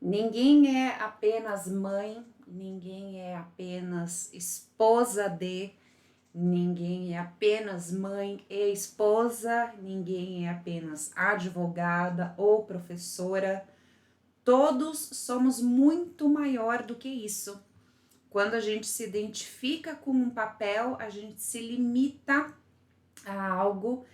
Ninguém é apenas mãe, ninguém é apenas esposa de, ninguém é apenas mãe e esposa, ninguém é apenas advogada ou professora. Todos somos muito maior do que isso. Quando a gente se identifica com um papel, a gente se limita a algo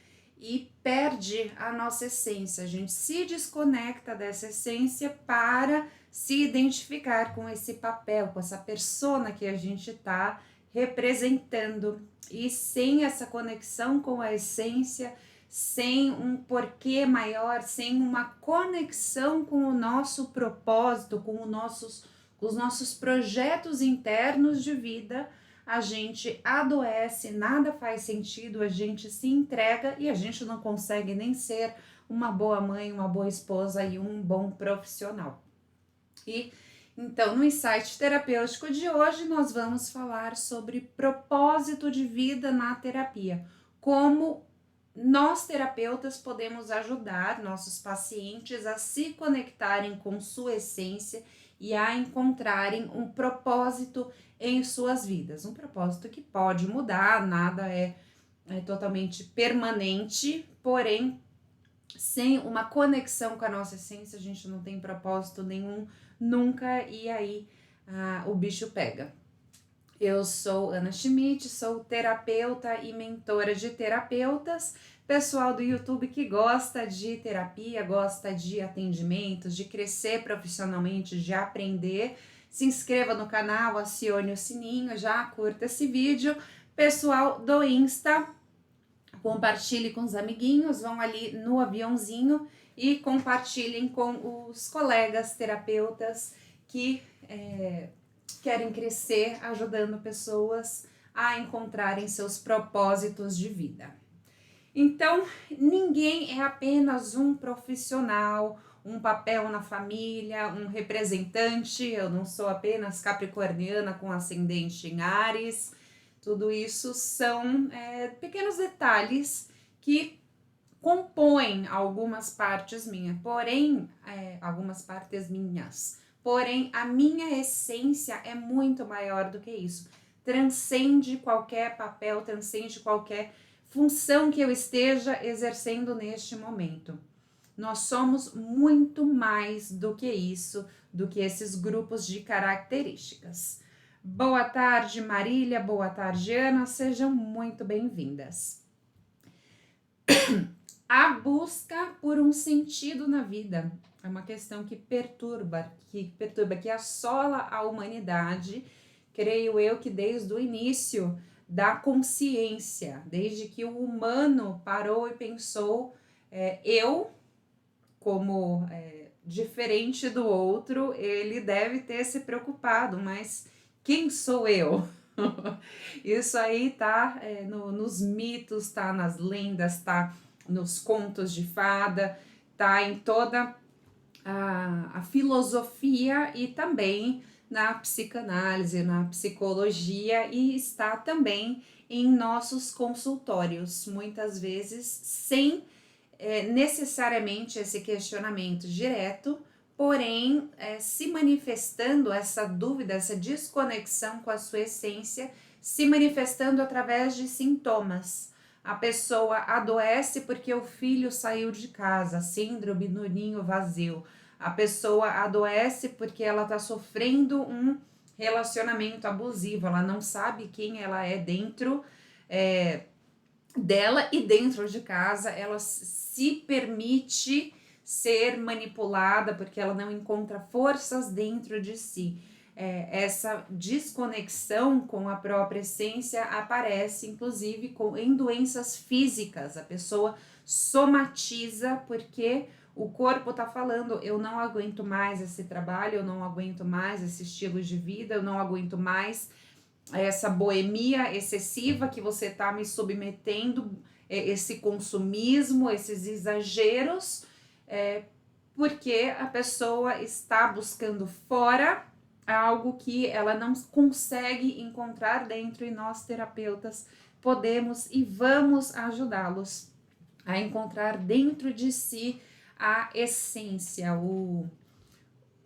e perde a nossa essência. A gente se desconecta dessa essência para se identificar com esse papel, com essa persona que a gente está representando. E sem essa conexão com a essência, sem um porquê maior, sem uma conexão com o nosso propósito, com os nossos projetos internos de vida, a gente adoece, nada faz sentido, a gente se entrega e a gente não consegue nem ser uma boa mãe, uma boa esposa e um bom profissional. E então, no insight terapêutico de hoje, nós vamos falar sobre propósito de vida na terapia. Como nós, terapeutas, podemos ajudar nossos pacientes a se conectarem com sua essência e a encontrarem um propósito em suas vidas. Um propósito que pode mudar, nada é totalmente permanente, porém, sem uma conexão com a nossa essência, a gente não tem propósito nenhum nunca, e aí o bicho pega. Eu sou Ana Schmidt, sou terapeuta e mentora de terapeutas, pessoal do YouTube que gosta de terapia, gosta de atendimentos, de crescer profissionalmente, de aprender. Se inscreva no canal, acione o sininho, já curta esse vídeo. Pessoal do Insta, compartilhe com os amiguinhos, vão ali no aviãozinho e compartilhem com os colegas terapeutas que querem crescer, ajudando pessoas a encontrarem seus propósitos de vida. Então, ninguém é apenas um profissional, um papel na família, um representante. Eu não sou apenas capricorniana com ascendente em Áries. Tudo isso são pequenos detalhes que compõem algumas partes minhas, porém, Porém, a minha essência é muito maior do que isso. Transcende qualquer papel, transcende qualquer função que eu esteja exercendo neste momento. Nós somos muito mais do que isso, do que esses grupos de características. Boa tarde, Marília, boa tarde, Ana, sejam muito bem-vindas. A busca por um sentido na vida é uma questão que perturba, que assola a humanidade, creio eu que desde o início da consciência, desde que o humano parou e pensou, eu, como diferente do outro, ele deve ter se preocupado, mas quem sou eu? Isso aí tá nos mitos, tá nas lendas, tá nos contos de fada, tá em toda a filosofia e também na psicanálise, na psicologia, e está também em nossos consultórios, muitas vezes sem necessariamente esse questionamento direto, porém se manifestando essa dúvida, essa desconexão com a sua essência, se manifestando através de sintomas. A pessoa adoece porque o filho saiu de casa, síndrome do ninho vazio. A pessoa adoece porque ela está sofrendo um relacionamento abusivo, ela não sabe quem ela é dentro dela e dentro de casa, ela se permite ser manipulada porque ela não encontra forças dentro de si. Essa desconexão com a própria essência aparece, inclusive, em doenças físicas. A pessoa somatiza porque o corpo tá falando, eu não aguento mais esse trabalho, eu não aguento mais esse estilo de vida, eu não aguento mais essa boemia excessiva que você está me submetendo, esse consumismo, esses exageros, porque a pessoa está buscando fora algo que ela não consegue encontrar dentro, e nós, terapeutas, podemos e vamos ajudá-los a encontrar dentro de si a essência,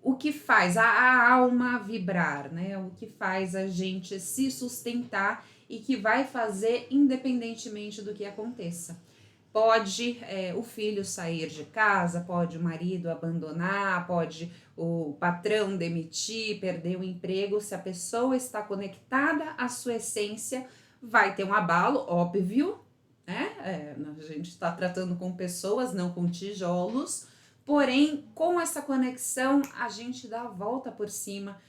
o que faz a alma vibrar, né? O que faz a gente se sustentar e que vai fazer independentemente do que aconteça. Pode o filho sair de casa, pode o marido abandonar, pode o patrão demitir, perder o emprego. Se a pessoa está conectada à sua essência, vai ter um abalo, óbvio, né? A gente está tratando com pessoas, não com tijolos, porém, com essa conexão, a gente dá a volta por cima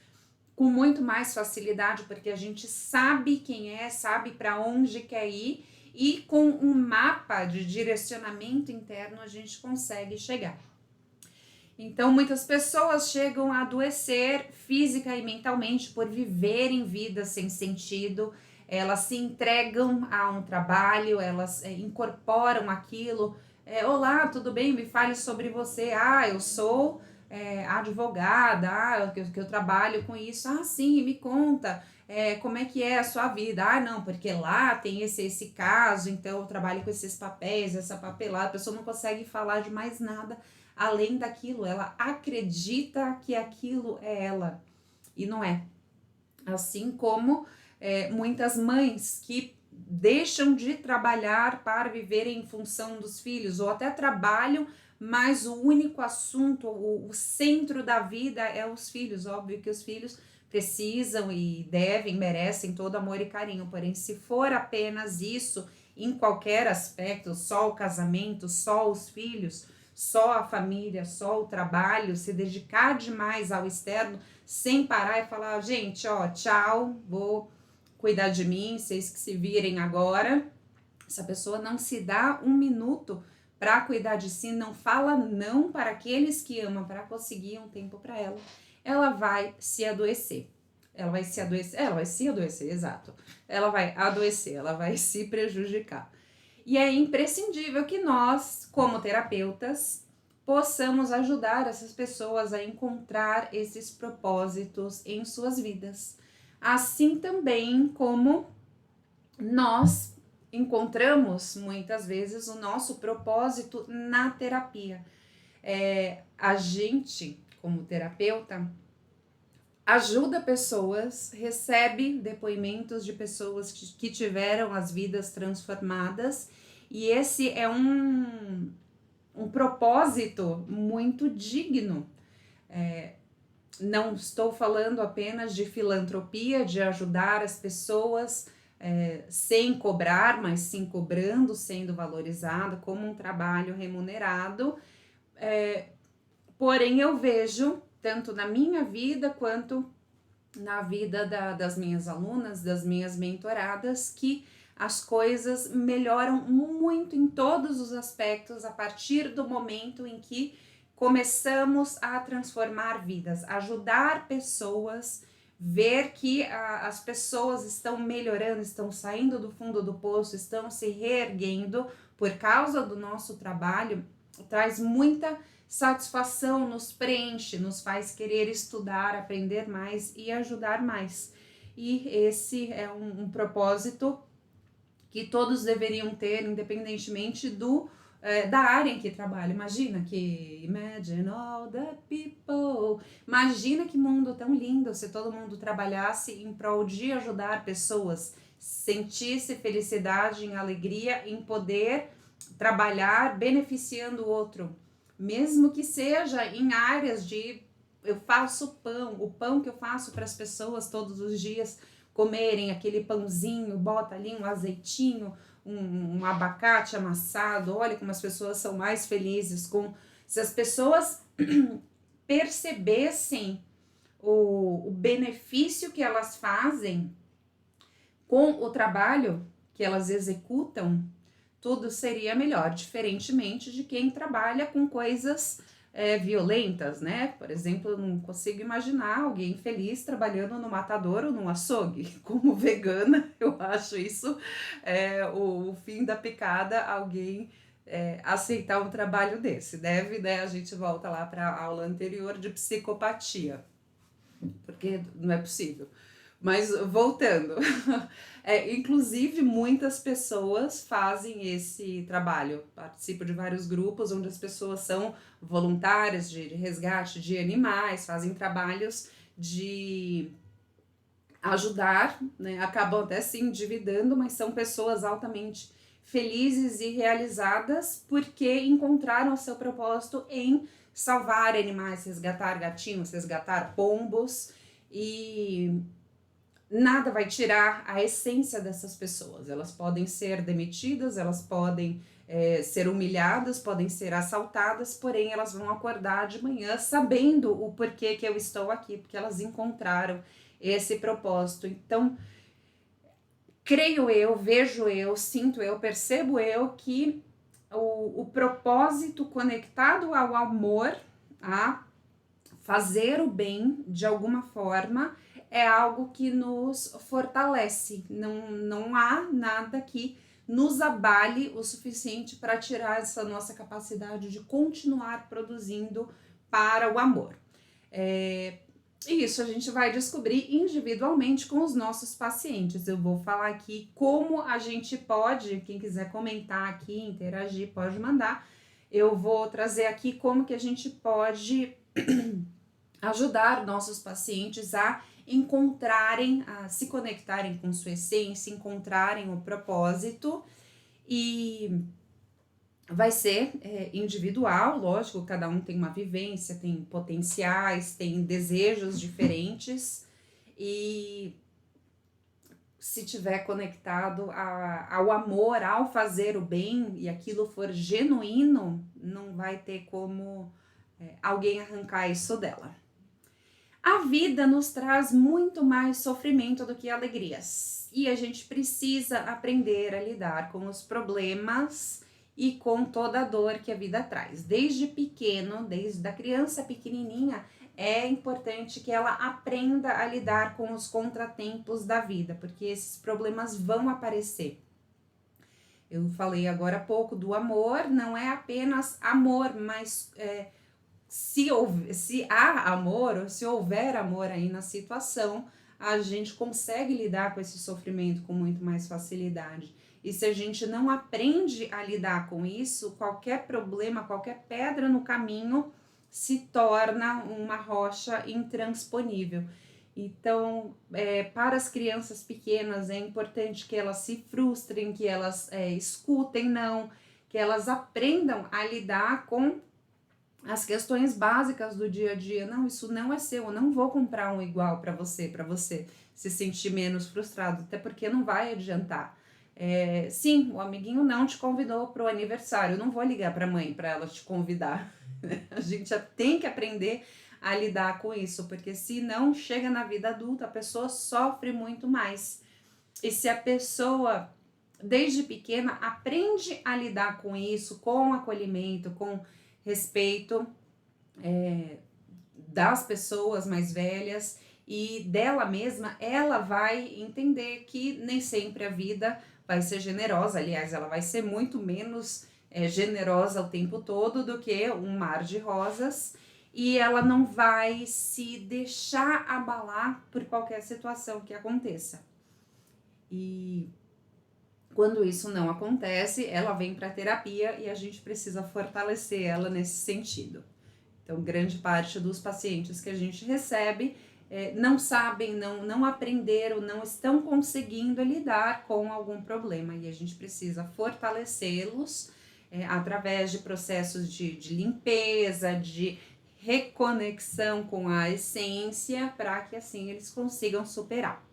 com muito mais facilidade, porque a gente sabe quem é, sabe para onde quer ir, e com um mapa de direcionamento interno a gente consegue chegar. Então, muitas pessoas chegam a adoecer física e mentalmente por viverem vidas sem sentido. Elas se entregam a um trabalho, elas incorporam aquilo. Olá, tudo bem? Me fale sobre você. Ah, eu sou advogada, que eu trabalho com isso. Ah, sim, me conta. Como é que é a sua vida? Ah, não, porque lá tem esse caso, então eu trabalho com esses papéis, essa papelada. A pessoa não consegue falar de mais nada além daquilo. Ela acredita que aquilo é ela e não é. Assim como muitas mães que deixam de trabalhar para viver em função dos filhos, ou até trabalham, mas o único assunto, o centro da vida é os filhos. Óbvio que os filhos precisam e devem, merecem todo amor e carinho, porém, se for apenas isso, em qualquer aspecto, só o casamento, só os filhos, só a família, só o trabalho, se dedicar demais ao externo, sem parar e falar, gente, ó, tchau, vou cuidar de mim, vocês que se virem agora. Essa pessoa não se dá um minuto para cuidar de si, não fala não para aqueles que amam, para conseguir um tempo para ela, ela vai se adoecer. Ela vai se adoecer, exato. Ela vai adoecer, ela vai se prejudicar. E é imprescindível que nós, como terapeutas, possamos ajudar essas pessoas a encontrar esses propósitos em suas vidas. Assim também como nós encontramos muitas vezes o nosso propósito na terapia. A gente, como terapeuta, ajuda pessoas, recebe depoimentos de pessoas que tiveram as vidas transformadas, e esse é um propósito muito digno. Não estou falando apenas de filantropia, de ajudar as pessoas sem cobrar, mas sim cobrando, sendo valorizado como um trabalho remunerado. Porém, eu vejo, tanto na minha vida quanto na vida das minhas alunas, das minhas mentoradas, que as coisas melhoram muito em todos os aspectos a partir do momento em que começamos a transformar vidas, ajudar pessoas, ver que as pessoas estão melhorando, estão saindo do fundo do poço, estão se reerguendo por causa do nosso trabalho, traz muita satisfação, nos preenche, nos faz querer estudar, aprender mais e ajudar mais. E esse é um propósito que todos deveriam ter, independentemente da área em que trabalha. Imagine all the people. Imagina que mundo tão lindo se todo mundo trabalhasse em prol de ajudar pessoas, sentisse felicidade, alegria em poder trabalhar beneficiando o outro, mesmo que seja em áreas de eu faço pão, o pão que eu faço para as pessoas todos os dias comerem, aquele pãozinho, bota ali um azeitinho, um abacate amassado. Olha como as pessoas são mais felizes se as pessoas percebessem o benefício que elas fazem com o trabalho que elas executam, tudo seria melhor, diferentemente de quem trabalha com coisas violentas, né? Por exemplo, eu não consigo imaginar alguém feliz trabalhando no matador ou no açougue. Como vegana, eu acho isso o fim da picada, alguém aceitar um trabalho desse. Deve, né? A gente volta lá para a aula anterior de psicopatia, porque não é possível. Mas voltando, inclusive muitas pessoas fazem esse trabalho, participam de vários grupos onde as pessoas são voluntárias de resgate de animais, fazem trabalhos de ajudar, né? Acabam até se endividando, mas são pessoas altamente felizes e realizadas porque encontraram o seu propósito em salvar animais, resgatar gatinhos, resgatar pombos, e nada vai tirar a essência dessas pessoas. Elas podem ser demitidas, elas podem ser humilhadas, podem ser assaltadas, porém elas vão acordar de manhã sabendo o porquê que eu estou aqui, porque elas encontraram esse propósito. Então, creio eu, vejo eu, sinto eu, percebo eu que o propósito conectado ao amor, a fazer o bem de alguma forma, é algo que nos fortalece. Não há nada que nos abale o suficiente para tirar essa nossa capacidade de continuar produzindo para o amor. E isso a gente vai descobrir individualmente com os nossos pacientes. Eu vou falar aqui como a gente pode, quem quiser comentar aqui, interagir, pode mandar. Eu vou trazer aqui como que a gente pode ajudar nossos pacientes a encontrarem, a se conectarem com sua essência, encontrarem o propósito, e vai ser individual, lógico, cada um tem uma vivência, tem potenciais, tem desejos diferentes, e se tiver conectado ao amor, ao fazer o bem, e aquilo for genuíno, não vai ter como alguém arrancar isso dela. A vida nos traz muito mais sofrimento do que alegrias, e a gente precisa aprender a lidar com os problemas e com toda a dor que a vida traz. Desde pequeno, desde a criança pequenininha, é importante que ela aprenda a lidar com os contratempos da vida, porque esses problemas vão aparecer. Eu falei agora há pouco do amor, não é apenas amor, mas se há amor, ou se houver amor aí na situação, a gente consegue lidar com esse sofrimento com muito mais facilidade. E se a gente não aprende a lidar com isso, qualquer problema, qualquer pedra no caminho se torna uma rocha intransponível. Então, para as crianças pequenas é importante que elas se frustrem, que elas escutem não, que elas aprendam a lidar com as questões básicas do dia a dia. Não, isso não é seu, eu não vou comprar um igual para você se sentir menos frustrado, até porque não vai adiantar. Sim, o amiguinho não te convidou para o aniversário, eu não vou ligar para a mãe para ela te convidar. A gente já tem que aprender a lidar com isso, porque se não chega na vida adulta, a pessoa sofre muito mais. E se a pessoa, desde pequena, aprende a lidar com isso, com acolhimento, com respeito das pessoas mais velhas e dela mesma, ela vai entender que nem sempre a vida vai ser generosa. Aliás, ela vai ser muito menos generosa o tempo todo do que um mar de rosas, e ela não vai se deixar abalar por qualquer situação que aconteça. E quando isso não acontece, ela vem para a terapia e a gente precisa fortalecer ela nesse sentido. Então, grande parte dos pacientes que a gente recebe não sabem, não aprenderam, não estão conseguindo lidar com algum problema, e a gente precisa fortalecê-los através de processos de limpeza, de reconexão com a essência, para que assim eles consigam superar.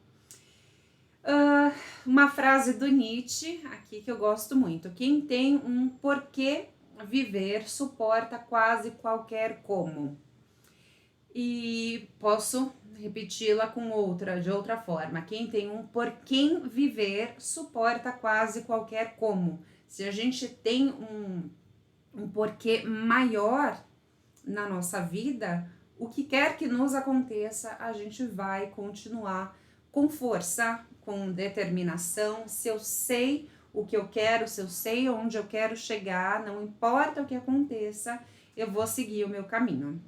Uma frase do Nietzsche aqui que eu gosto muito: quem tem um porquê viver suporta quase qualquer como. E posso repeti-la de outra forma: quem tem um porquê viver suporta quase qualquer como. Se a gente tem um porquê maior na nossa vida, o que quer que nos aconteça, a gente vai continuar com força, com determinação. Se eu sei o que eu quero, se eu sei onde eu quero chegar, não importa o que aconteça, eu vou seguir o meu caminho.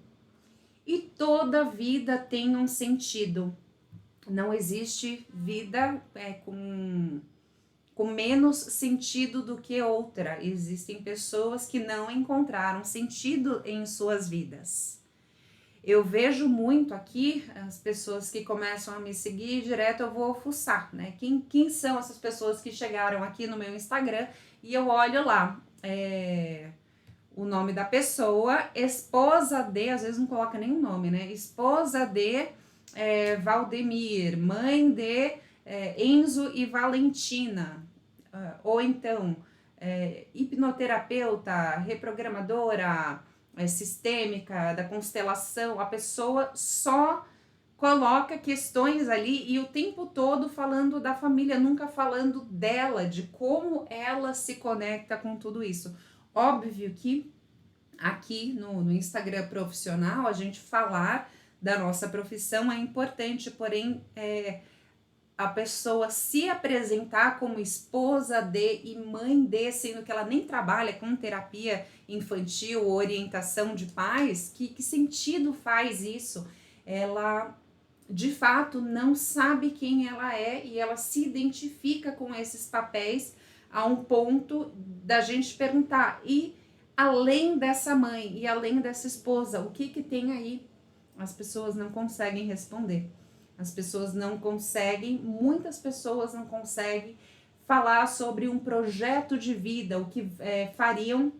E toda vida tem um sentido. Não existe vida com menos sentido do que outra. Existem pessoas que não encontraram sentido em suas vidas. Eu vejo muito aqui as pessoas que começam a me seguir, direto eu vou fuçar, né? Quem são essas pessoas que chegaram aqui no meu Instagram e eu olho lá, o nome da pessoa, esposa de, às vezes não coloca nem o nome, né? Esposa de Valdemir, mãe de Enzo e Valentina, ou então hipnoterapeuta, reprogramadora, sistêmica, da constelação. A pessoa só coloca questões ali e o tempo todo falando da família, nunca falando dela, de como ela se conecta com tudo isso. Óbvio que aqui no Instagram profissional, a gente falar da nossa profissão é importante, porém a pessoa se apresentar como esposa de e mãe de, sendo que ela nem trabalha com terapia infantil ou orientação de pais, que sentido faz isso? Ela de fato não sabe quem ela é e ela se identifica com esses papéis a um ponto da gente perguntar, e além dessa mãe e além dessa esposa, o que tem aí? As pessoas não conseguem responder. As pessoas não conseguem, muitas pessoas não conseguem falar sobre um projeto de vida, o que fariam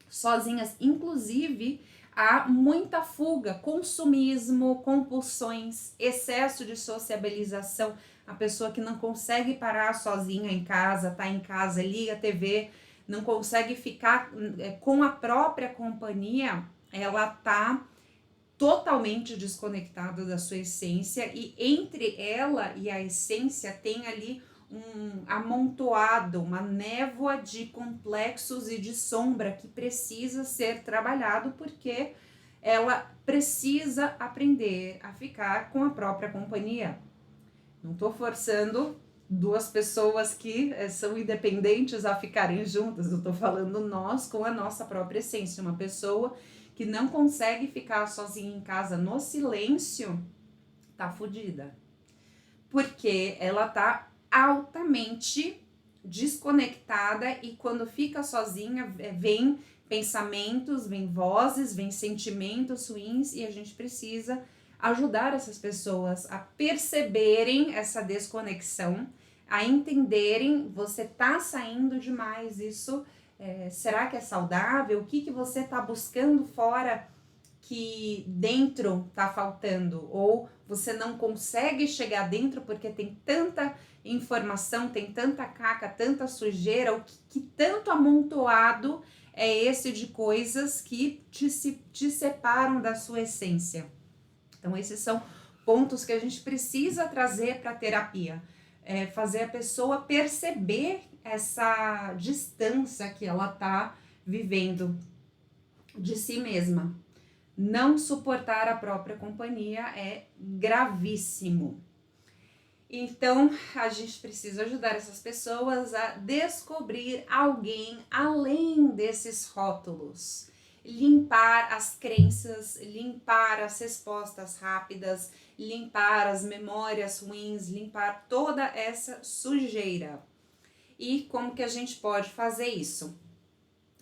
sozinhas. Inclusive, há muita fuga, consumismo, compulsões, excesso de sociabilização. A pessoa que não consegue parar sozinha em casa, tá em casa, liga a TV, não consegue ficar com a própria companhia, ela tá totalmente desconectada da sua essência, e entre ela e a essência tem ali um amontoado, uma névoa de complexos e de sombra que precisa ser trabalhado, porque ela precisa aprender a ficar com a própria companhia. Não estou forçando duas pessoas que são independentes a ficarem juntas, eu estou falando nós com a nossa própria essência. Uma pessoa que não consegue ficar sozinha em casa no silêncio, tá fodida. Porque ela tá altamente desconectada e quando fica sozinha, vem pensamentos, vem vozes, vem sentimentos ruins, e a gente precisa ajudar essas pessoas a perceberem essa desconexão, a entenderem, você tá saindo demais, isso será que é saudável? O que você está buscando fora que dentro está faltando? Ou você não consegue chegar dentro porque tem tanta informação, tem tanta caca, tanta sujeira, o que tanto amontoado é esse de coisas que te separam da sua essência? Então, esses são pontos que a gente precisa trazer para a terapia. Fazer a pessoa perceber essa distância que ela está vivendo de si mesma. Não suportar a própria companhia é gravíssimo. Então, a gente precisa ajudar essas pessoas a descobrir alguém além desses rótulos. Limpar as crenças, limpar as respostas rápidas, limpar as memórias ruins, limpar toda essa sujeira. E como que a gente pode fazer isso?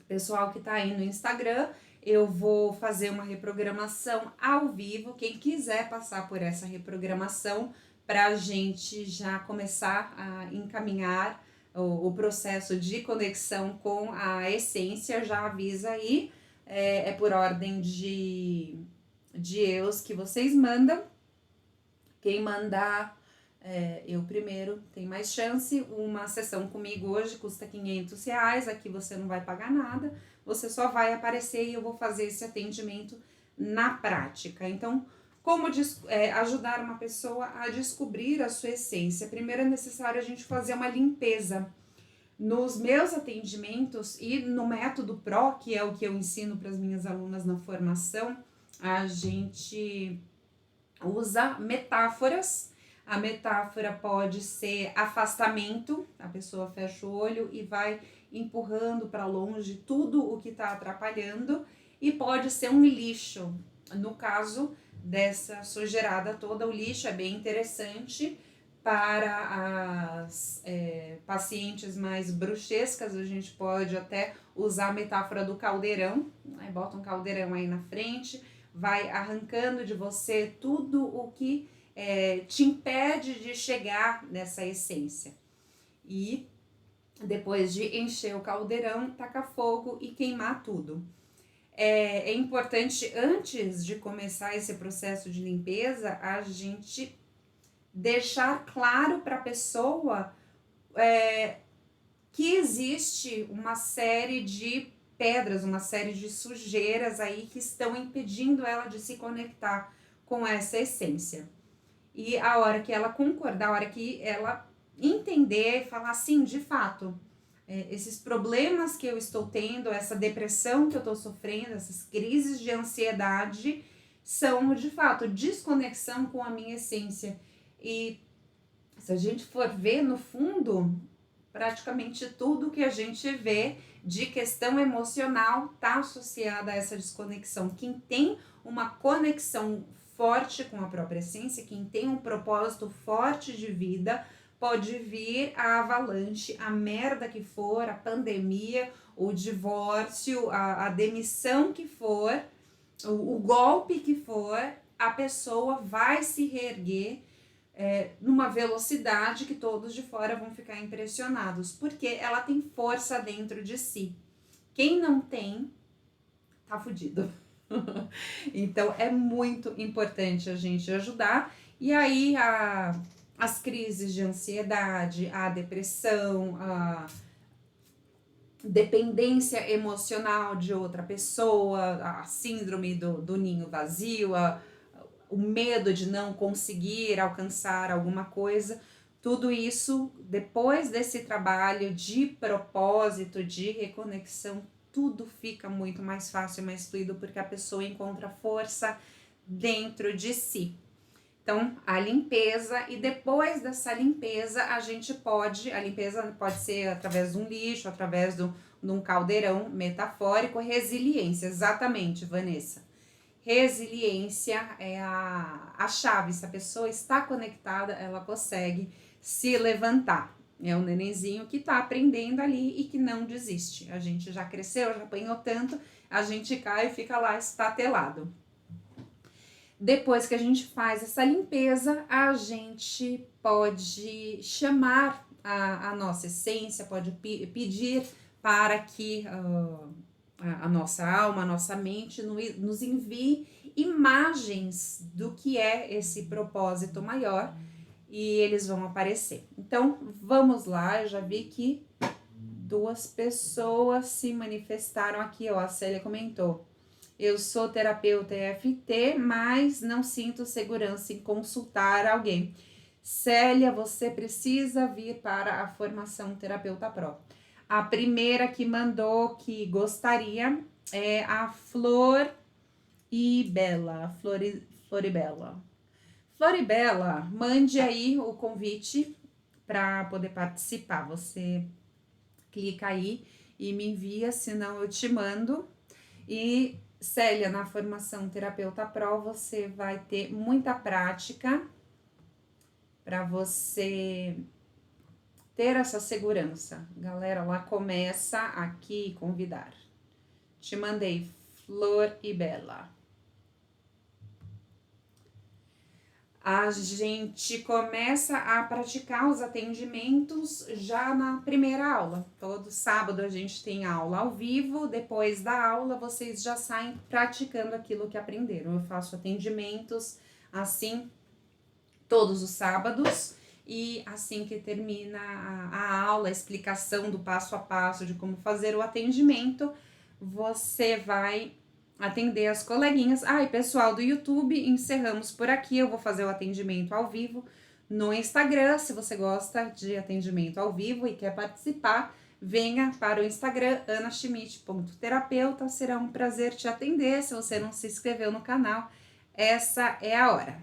Pessoal que tá aí no Instagram, eu vou fazer uma reprogramação ao vivo. Quem quiser passar por essa reprogramação, para a gente já começar a encaminhar o processo de conexão com a essência, já avisa aí, é por ordem de eus que vocês mandam. Quem mandar eu primeiro tem mais chance. Uma sessão comigo hoje custa R$500, aqui você não vai pagar nada, você só vai aparecer e eu vou fazer esse atendimento na prática. Então, como ajudar uma pessoa a descobrir a sua essência? Primeiro é necessário a gente fazer uma limpeza. Nos meus atendimentos e no método PRO, que é o que eu ensino para as minhas alunas na formação, a gente usa metáforas. A metáfora pode ser afastamento, a pessoa fecha o olho e vai empurrando para longe tudo o que está atrapalhando, e pode ser um lixo. No caso dessa sujeirada toda. O lixo é bem interessante para as pacientes mais bruxescas. A gente pode até usar a metáfora do caldeirão, né? Bota um caldeirão aí na frente, vai arrancando de você tudo o que te impede de chegar nessa essência. E depois de encher o caldeirão, tacar fogo e queimar tudo. É importante, antes de começar esse processo de limpeza, a gente deixar claro para a pessoa que existe uma série de pedras, uma série de sujeiras aí que estão impedindo ela de se conectar com essa essência. E a hora que ela concordar, a hora que ela entender, falar assim, de fato, esses problemas que eu estou tendo, essa depressão que eu estou sofrendo, essas crises de ansiedade, são de fato desconexão com a minha essência. E se a gente for ver no fundo, praticamente tudo que a gente vê de questão emocional está associada a essa desconexão. Quem tem uma conexão forte com a própria essência, quem tem um propósito forte de vida, pode vir a avalanche, a merda que for, a pandemia, o divórcio, a demissão que for, o golpe que for, a pessoa vai se reerguer numa velocidade que todos de fora vão ficar impressionados, porque ela tem força dentro de si. Quem não tem, tá fudido. Então é muito importante a gente ajudar. E aí as crises de ansiedade, a depressão, a dependência emocional de outra pessoa, a síndrome do ninho vazio, o medo de não conseguir alcançar alguma coisa, tudo isso, depois desse trabalho de propósito, de reconexão, tudo fica muito mais fácil, mais fluido, porque a pessoa encontra força dentro de si. Então, a limpeza, e depois dessa limpeza, a limpeza pode ser através de um lixo, através de um caldeirão metafórico. Resiliência, exatamente, Vanessa. Resiliência é a chave. Se a pessoa está conectada, ela consegue se levantar. É um nenenzinho que está aprendendo ali e que não desiste. A gente já cresceu, já apanhou tanto, a gente cai e fica lá estatelado. Depois que a gente faz essa limpeza, a gente pode chamar a nossa essência, pode pedir para que a nossa alma, a nossa mente nos envie imagens do que é esse propósito maior e eles vão aparecer. Então, vamos lá, eu já vi que 2 pessoas se manifestaram aqui, ó, a Célia comentou. Eu sou terapeuta EFT, mas não sinto segurança em consultar alguém. Célia, você precisa vir para a formação Terapeuta Pro. A primeira que mandou que gostaria é a Floribela. Floribela, mande aí o convite para poder participar. Você clica aí e me envia, senão eu te mando. E Célia, na formação Terapeuta Pro, você vai ter muita prática para você ter essa segurança. Galera, lá começa aqui convidar. Te mandei, Floribela. A gente começa a praticar os atendimentos já na primeira aula. Todo sábado a gente tem aula ao vivo, depois da aula vocês já saem praticando aquilo que aprenderam. Eu faço atendimentos assim todos os sábados e assim que termina a aula, a explicação do passo a passo de como fazer o atendimento, você vai atender as coleguinhas. E pessoal do YouTube, encerramos por aqui. Eu vou fazer o atendimento ao vivo no Instagram. Se você gosta de atendimento ao vivo e quer participar, venha para o Instagram, anaschmidt.terapeuta. Será um prazer te atender. Se você não se inscreveu no canal, essa é a hora.